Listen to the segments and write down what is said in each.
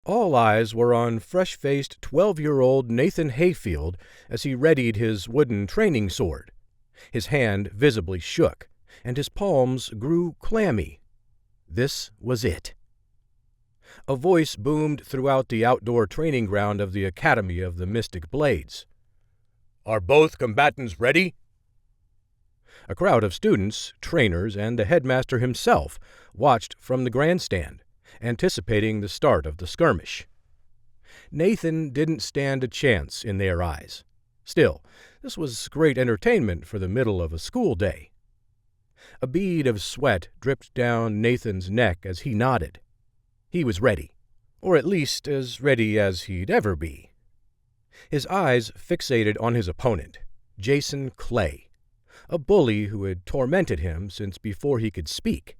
All eyes were on fresh-faced 12-year-old Nathan Hayfield as he readied his wooden training sword. His hand visibly shook, and his palms grew clammy. This was it. A voice boomed throughout the outdoor training ground of the Academy of the Mystic Blades. "Are both combatants ready?" A crowd of students, trainers, and the headmaster himself watched from the grandstand, anticipating the start of the skirmish. Nathan didn't stand a chance in their eyes. Still, this was great entertainment for the middle of a school day. A bead of sweat dripped down Nathan's neck as he nodded. He was ready, or at least as ready as he'd ever be. His eyes fixated on his opponent, Jason Clay, a bully who had tormented him since before he could speak.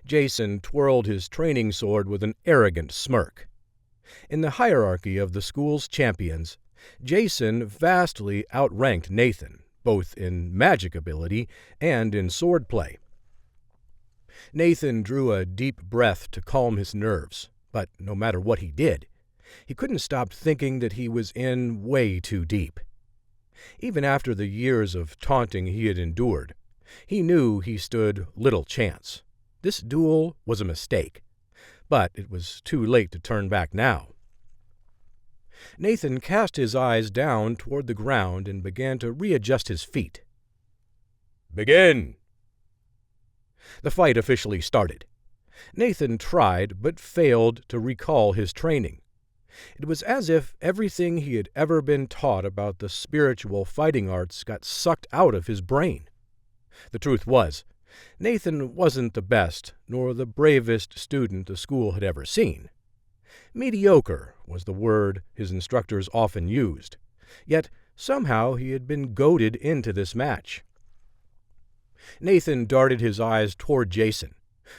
Jason twirled his training sword with an arrogant smirk. In the hierarchy of the school's champions, Jason vastly outranked Nathan, both in magic ability and in swordplay. Nathan drew a deep breath to calm his nerves, but no matter what he did, he couldn't stop thinking that he was in way too deep. Even after the years of taunting he had endured, he knew he stood little chance. This duel was a mistake, but it was too late to turn back now. Nathan cast his eyes down toward the ground and began to readjust his feet. "Begin!" The fight officially started. Nathan tried but failed to recall his training. It was as if everything he had ever been taught about the spiritual fighting arts got sucked out of his brain. The truth was, Nathan wasn't the best nor the bravest student the school had ever seen. Mediocre was the word his instructors often used, yet somehow he had been goaded into this match. Nathan darted his eyes toward Jason,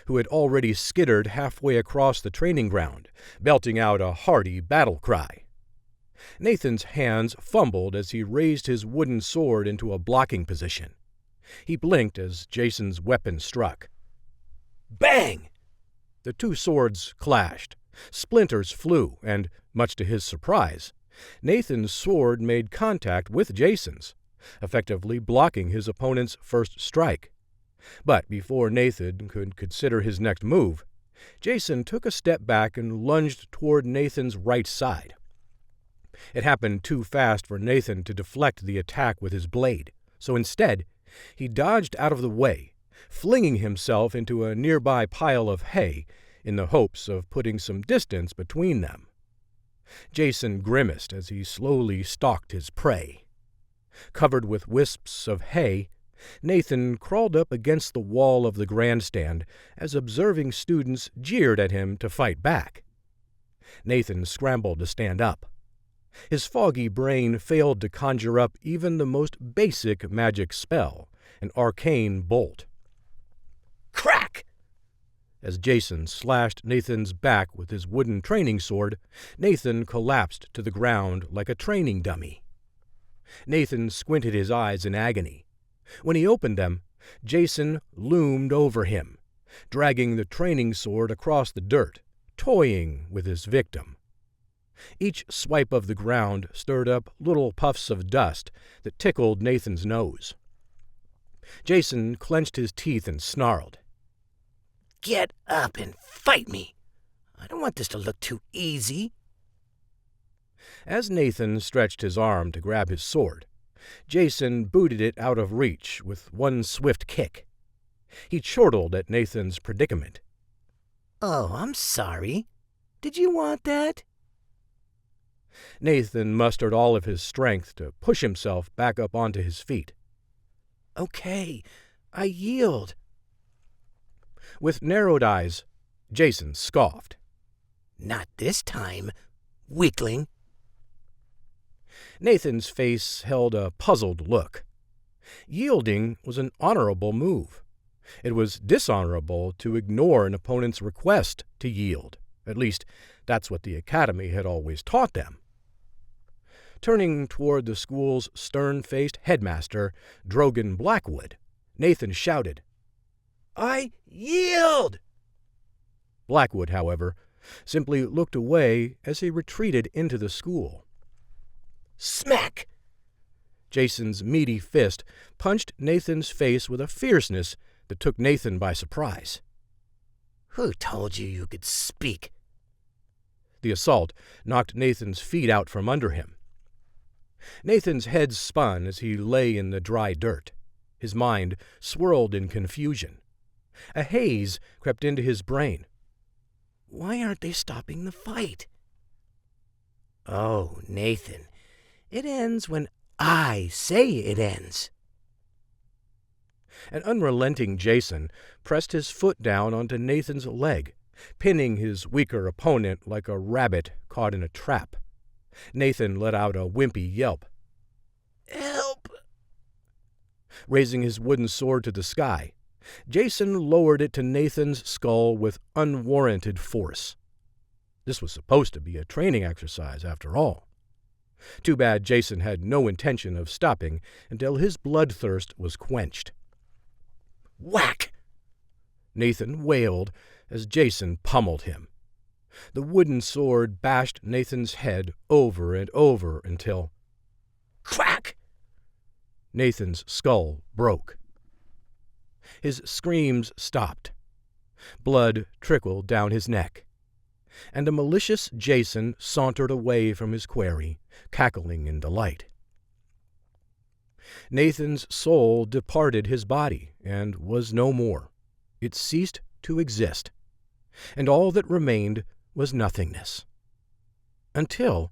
who had already skittered halfway across the training ground, belting out a hearty battle cry. Nathan's hands fumbled as he raised his wooden sword into a blocking position. He blinked as Jason's weapon struck. Bang! The two swords clashed. Splinters flew, and, much to his surprise, Nathan's sword made contact with Jason's, effectively blocking his opponent's first strike. But before Nathan could consider his next move, Jason took a step back and lunged toward Nathan's right side. It happened too fast for Nathan to deflect the attack with his blade, so instead, he dodged out of the way, flinging himself into a nearby pile of hay in the hopes of putting some distance between them. Jason grimaced as he slowly stalked his prey. Covered with wisps of hay, Nathan crawled up against the wall of the grandstand as observing students jeered at him to fight back. Nathan scrambled to stand up. His foggy brain failed to conjure up even the most basic magic spell, an arcane bolt. Crack! As Jason slashed Nathan's back with his wooden training sword, Nathan collapsed to the ground like a training dummy. Nathan squinted his eyes in agony. When he opened them, Jason loomed over him, dragging the training sword across the dirt, toying with his victim. Each swipe of the ground stirred up little puffs of dust that tickled Nathan's nose. Jason clenched his teeth and snarled. "Get up and fight me! I don't want this to look too easy." As Nathan stretched his arm to grab his sword, Jason booted it out of reach with one swift kick. He chortled at Nathan's predicament. "Oh, I'm sorry. Did you want that?" Nathan mustered all of his strength to push himself back up onto his feet. "Okay, I yield." With narrowed eyes, Jason scoffed. "Not this time, weakling." Nathan's face held a puzzled look. Yielding was an honorable move. It was dishonorable to ignore an opponent's request to yield. At least, that's what the Academy had always taught them. Turning toward the school's stern-faced headmaster, Drogan Blackwood, Nathan shouted, "I yield!" Blackwood, however, simply looked away as he retreated into the school. Smack! Jason's meaty fist punched Nathan's face with a fierceness that took Nathan by surprise. "Who told you you could speak?" The assault knocked Nathan's feet out from under him. Nathan's head spun as he lay in the dry dirt. His mind swirled in confusion. A haze crept into his brain. Why aren't they stopping the fight? Oh, Nathan, it ends when I say it ends. An unrelenting Jason pressed his foot down onto Nathan's leg, pinning his weaker opponent like a rabbit caught in a trap. Nathan let out a wimpy yelp. Help! Raising his wooden sword to the sky, Jason lowered it to Nathan's skull with unwarranted force. This was supposed to be a training exercise, after all. Too bad Jason had no intention of stopping until his bloodthirst was quenched. Whack! Nathan wailed as Jason pummeled him. The wooden sword bashed Nathan's head over and over until... Crack! Nathan's skull broke. His screams stopped. Blood trickled down his neck. And a malicious Jason sauntered away from his quarry, cackling in delight. Nathan's soul departed his body and was no more. It ceased to exist, and all that remained was nothingness. Until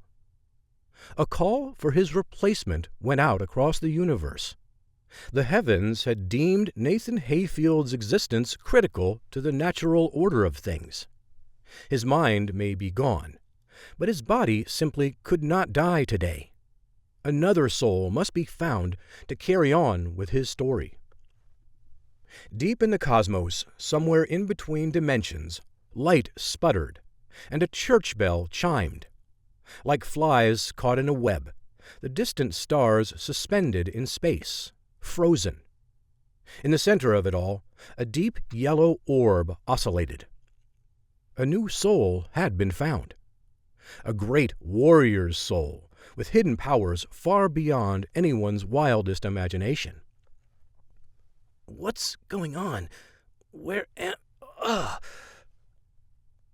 a call for his replacement went out across the universe. The heavens had deemed Nathan Hayfield's existence critical to the natural order of things. His mind may be gone, but his body simply could not die today. Another soul must be found to carry on with his story. Deep in the cosmos, somewhere in between dimensions, light sputtered, and a church bell chimed. Like flies caught in a web, the distant stars suspended in space, frozen. In the center of it all, a deep yellow orb oscillated. A new soul had been found. A great warrior's soul, with hidden powers far beyond anyone's wildest imagination. What's going on? Where am...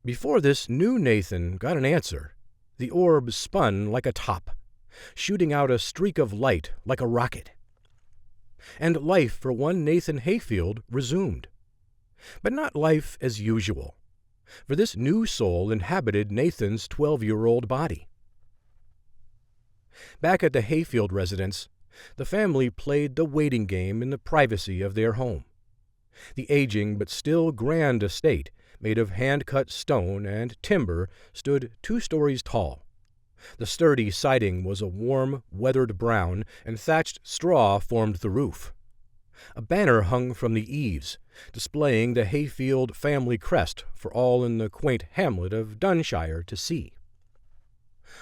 Before this new Nathan got an answer, the orb spun like a top, shooting out a streak of light like a rocket. And life for one Nathan Hayfield resumed. But not life as usual, for this new soul inhabited Nathan's 12-year-old body. Back at the Hayfield residence, the family played the waiting game in the privacy of their home. The aging but still grand estate, made of hand-cut stone and timber, stood 2 stories tall. The sturdy siding was a warm, weathered brown, and thatched straw formed the roof. A banner hung from the eaves, displaying the Hayfield family crest for all in the quaint hamlet of Dunshire to see.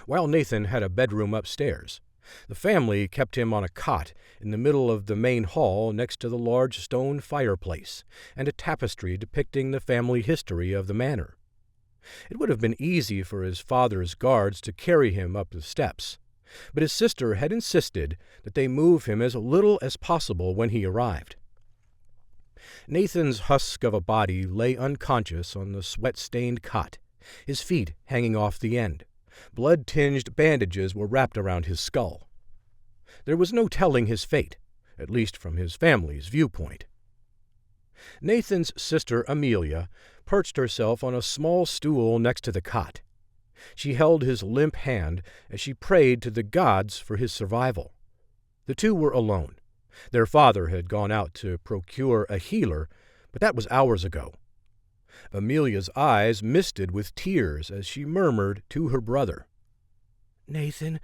While Nathan had a bedroom upstairs, the family kept him on a cot in the middle of the main hall next to the large stone fireplace and a tapestry depicting the family history of the manor. It would have been easy for his father's guards to carry him up the steps, but his sister had insisted that they move him as little as possible when he arrived. Nathan's husk of a body lay unconscious on the sweat-stained cot, his feet hanging off the end. Blood-tinged bandages were wrapped around his skull. There was no telling his fate, at least from his family's viewpoint. Nathan's sister Amelia perched herself on a small stool next to the cot. She held his limp hand as she prayed to the gods for his survival. The two were alone. Their father had gone out to procure a healer, but that was hours ago. Amelia's eyes misted with tears as she murmured to her brother, "Nathan,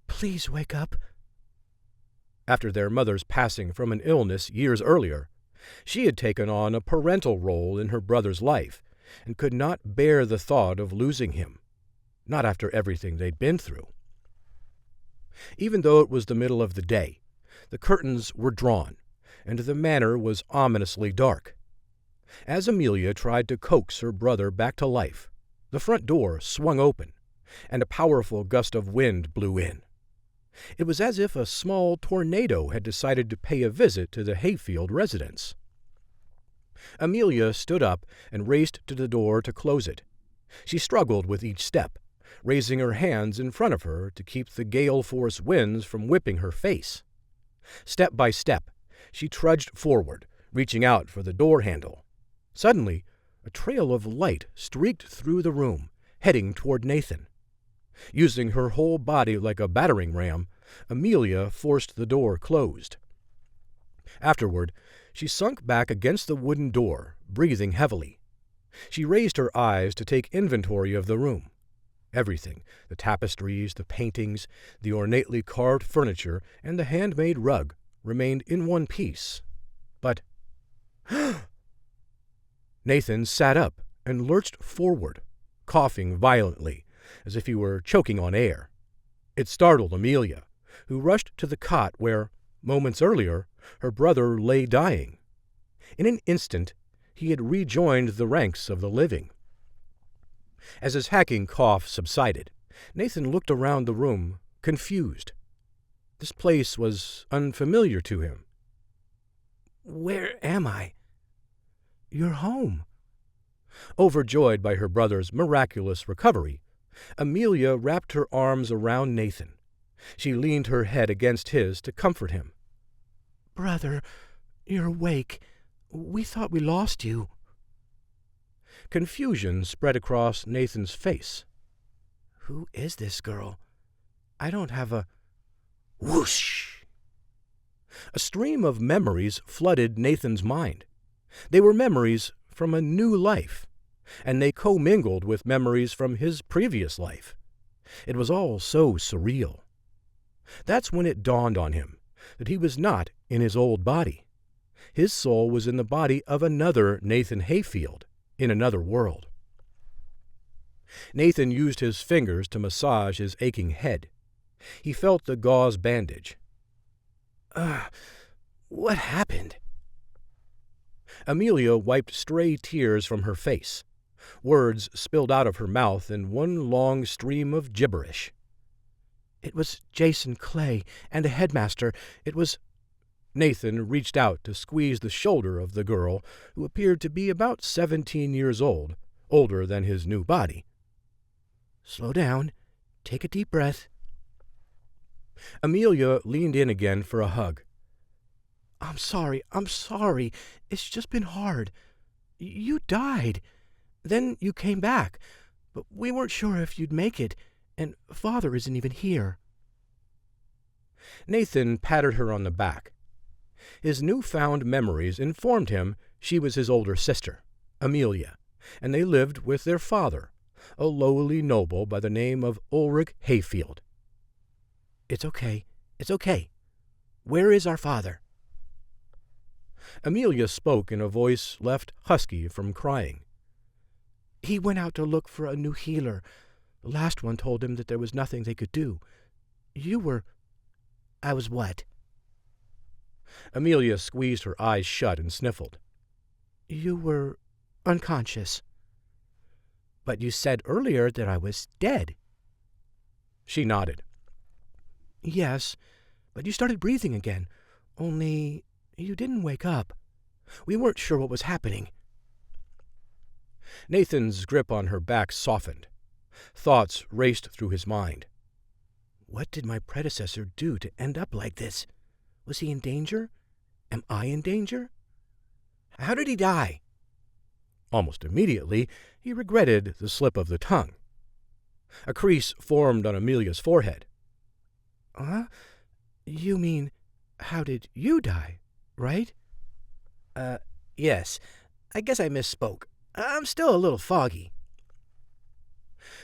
please wake up." After their mother's passing from an illness years earlier, she had taken on a parental role in her brother's life and could not bear the thought of losing him, not after everything they'd been through. Even though it was the middle of the day, the curtains were drawn, and the manor was ominously dark. As Amelia tried to coax her brother back to life, The front door swung open, and a powerful gust of wind blew in. It was as if a small tornado had decided to pay a visit to the Hayfield residence. Amelia stood up and raced to the door to close it. She struggled with each step, raising her hands in front of her to keep the gale-force winds from whipping her face. Step by step, she trudged forward, reaching out for the door handle. Suddenly, a trail of light streaked through the room, heading toward Nathan. Using her whole body like a battering ram, Amelia forced the door closed. Afterward, she sunk back against the wooden door, breathing heavily. She raised her eyes to take inventory of the room. Everything, the tapestries, the paintings, the ornately carved furniture, and the handmade rug, remained in one piece. But Nathan sat up and lurched forward, coughing violently, as if he were choking on air. It startled Amelia, who rushed to the cot where, moments earlier, her brother lay dying. In an instant, he had rejoined the ranks of the living. As his hacking cough subsided, Nathan looked around the room, confused. This place was unfamiliar to him. "Where am I?" "You're home." Overjoyed by her brother's miraculous recovery, Amelia wrapped her arms around Nathan. She leaned her head against his to comfort him. "Brother, you're awake. We thought we lost you." Confusion spread across Nathan's face. "Who is this girl? I don't have a—" Whoosh! A stream of memories flooded Nathan's mind. They were memories from a new life, and they commingled with memories from his previous life. It was all so surreal. That's when it dawned on him that he was not in his old body. His soul was in the body of another Nathan Hayfield, in another world. Nathan used his fingers to massage his aching head. He felt the gauze bandage. What happened?" Amelia wiped stray tears from her face. Words spilled out of her mouth in one long stream of gibberish. "It was Jason Clay and a headmaster. It was—" Nathan reached out to squeeze the shoulder of the girl, who appeared to be about 17 years old, older than his new body. "Slow down. Take a deep breath." Amelia leaned in again for a hug. I'm sorry. It's just been hard. You died. Then you came back, but we weren't sure if you'd make it, and Father isn't even here." Nathan patted her on the back. His newfound memories informed him she was his older sister, Amelia, and they lived with their father, a lowly noble by the name of Ulrich Hayfield. It's okay. Where is our father?" Amelia spoke in a voice left husky from crying. "He went out to look for a new healer. The last one told him that there was nothing they could do. You were—" "I was what?" Amelia squeezed her eyes shut and sniffled. "You were unconscious." "But you said earlier that I was dead." She nodded. "Yes, but you started breathing again. Only you didn't wake up. We weren't sure what was happening." Nathan's grip on her back softened. Thoughts raced through his mind. What did my predecessor do to end up like this? Was he in danger? Am I in danger? How did he die? Almost immediately, he regretted the slip of the tongue. A crease formed on Amelia's forehead. You mean, how did you die, right? Yes. I guess I misspoke. I'm still a little foggy."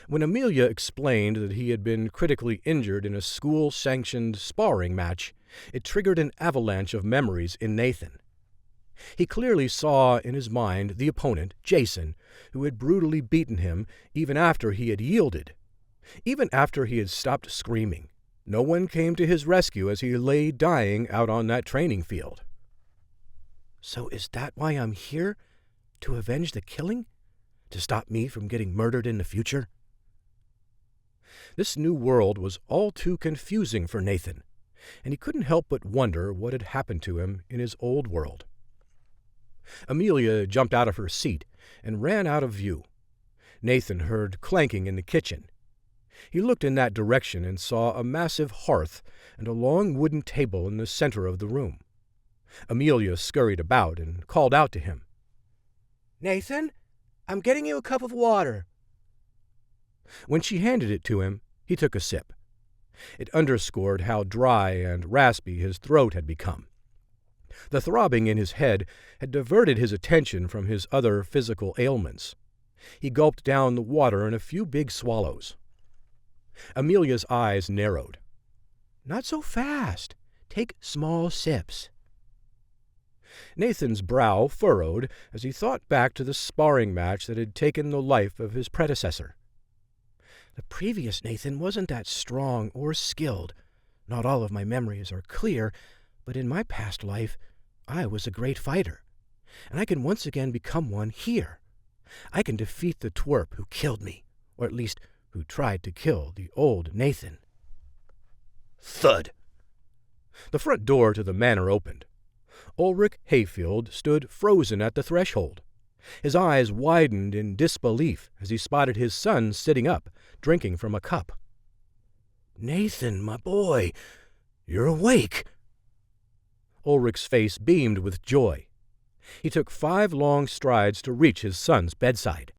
When Amelia explained that he had been critically injured in a school-sanctioned sparring match, it triggered an avalanche of memories in Nathan. He clearly saw in his mind the opponent, Jason, who had brutally beaten him even after he had yielded. Even after he had stopped screaming, no one came to his rescue as he lay dying out on that training field. "So is that why I'm here? To avenge the killing? to stop me from getting murdered in the future? This new world was all too confusing for Nathan, and he couldn't help but wonder what had happened to him in his old world. Amelia jumped out of her seat and ran out of view. Nathan heard clanking in the kitchen. He looked in that direction and saw a massive hearth and a long wooden table in the center of the room. Amelia scurried about and called out to him. "Nathan, I'm getting you a cup of water." When she handed it to him, he took a sip. It underscored how dry and raspy his throat had become. The throbbing in his head had diverted his attention from his other physical ailments. He gulped down the water in a few big swallows. Amelia's eyes narrowed. "Not so fast. Take small sips." Nathan's brow furrowed as he thought back to the sparring match that had taken the life of his predecessor. The previous Nathan wasn't that strong or skilled. Not all of my memories are clear, but in my past life, I was a great fighter, and I can once again become one here. I can defeat the twerp who killed me, or at least who tried to kill the old Nathan. Thud! The front door to the manor opened. Ulrich Hayfield stood frozen at the threshold. His eyes widened in disbelief as he spotted his son sitting up, drinking from a cup. "Nathan, my boy, you're awake." Ulrich's face beamed with joy. He took 5 long strides to reach his son's bedside.